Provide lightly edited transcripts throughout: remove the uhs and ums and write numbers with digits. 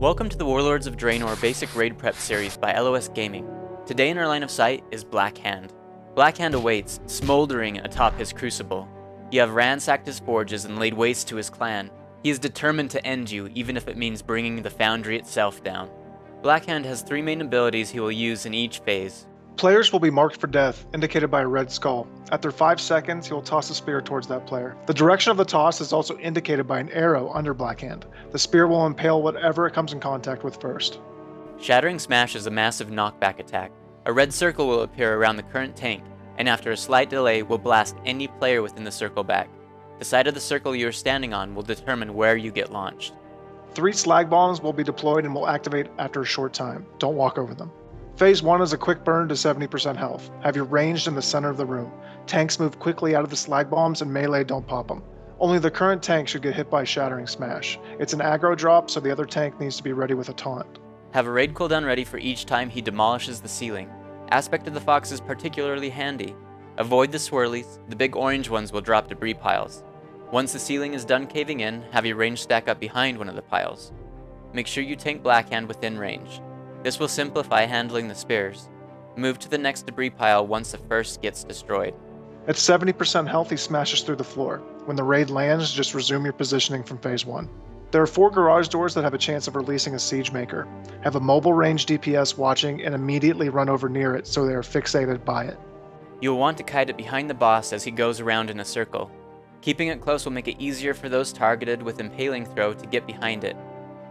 Welcome to the Warlords of Draenor Basic Raid Prep series by LOS Gaming. Today in our line of sight is Blackhand. Blackhand awaits, smoldering atop his crucible. You have ransacked his forges and laid waste to his clan. He is determined to end you, even if it means bringing the foundry itself down. Blackhand has three main abilities he will use in each phase. Players will be marked for death, indicated by a red skull. After 5 seconds, he will toss a spear towards that player. The direction of the toss is also indicated by an arrow under Blackhand. The spear will impale whatever it comes in contact with first. Shattering Smash is a massive knockback attack. A red circle will appear around the current tank, and after a slight delay will blast any player within the circle back. The side of the circle you are standing on will determine where you get launched. 3 slag bombs will be deployed and will activate after a short time. Don't walk over them. Phase 1 is a quick burn to 70% health. Have you ranged in the center of the room. Tanks move quickly out of the slag bombs and melee don't pop them. Only the current tank should get hit by Shattering Smash. It's an aggro drop, so the other tank needs to be ready with a taunt. Have a raid cooldown ready for each time he demolishes the ceiling. Aspect of the Fox is particularly handy. Avoid the swirlies, the big orange ones will drop debris piles. Once the ceiling is done caving in, have your range stack up behind one of the piles. Make sure you tank Blackhand within range. This will simplify handling the spears. Move to the next debris pile once the first gets destroyed. At 70% health, he smashes through the floor. When the raid lands, just resume your positioning from phase 1. There are 4 garage doors that have a chance of releasing a Siegemaker. Have a mobile range DPS watching and immediately run over near it so they are fixated by it. You will want to kite it behind the boss as he goes around in a circle. Keeping it close will make it easier for those targeted with impaling throw to get behind it.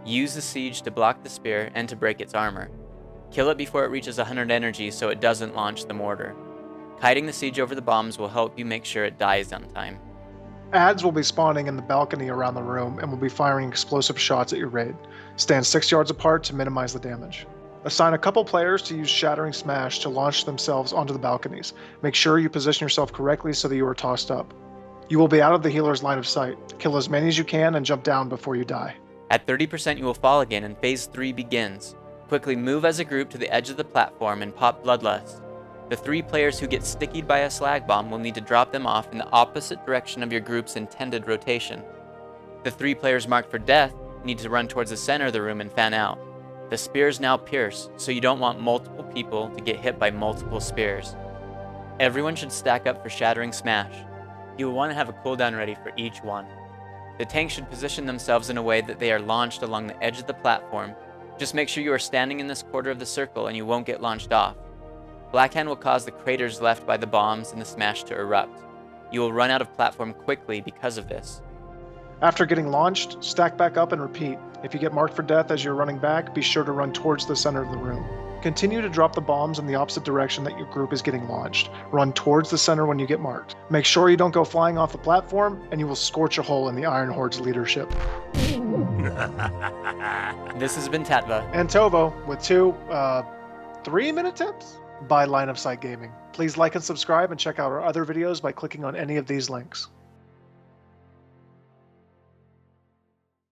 Use the siege to block the spear and to break its armor. Kill it before it reaches 100 energy so it doesn't launch the mortar. Kiting the siege over the bombs will help you make sure it dies on time. Adds will be spawning in the balcony around the room and will be firing explosive shots at your raid. Stand 6 yards apart to minimize the damage. Assign a couple players to use Shattering Smash to launch themselves onto the balconies. Make sure you position yourself correctly so that you are tossed up. You will be out of the healer's line of sight. Kill as many as you can and jump down before you die. At 30% you will fall again and phase 3 begins. Quickly move as a group to the edge of the platform and pop Bloodlust. The 3 players who get stickied by a slag bomb will need to drop them off in the opposite direction of your group's intended rotation. The 3 players marked for death need to run towards the center of the room and fan out. The spears now pierce, so you don't want multiple people to get hit by multiple spears. Everyone should stack up for Shattering Smash. You will want to have a cooldown ready for each one. The tanks should position themselves in a way that they are launched along the edge of the platform. Just make sure you are standing in this quarter of the circle and you won't get launched off. Blackhand will cause the craters left by the bombs and the smash to erupt. You will run out of platform quickly because of this. After getting launched, stack back up and repeat. If you get marked for death as you're running back, be sure to run towards the center of the room. Continue to drop the bombs in the opposite direction that your group is getting launched. Run towards the center when you get marked. Make sure you don't go flying off the platform, and you will scorch a hole in the Iron Horde's leadership. This has been Tatva. And Tovo with 2 3-minute tips by Line of Sight Gaming. Please like and subscribe and check out our other videos by clicking on any of these links.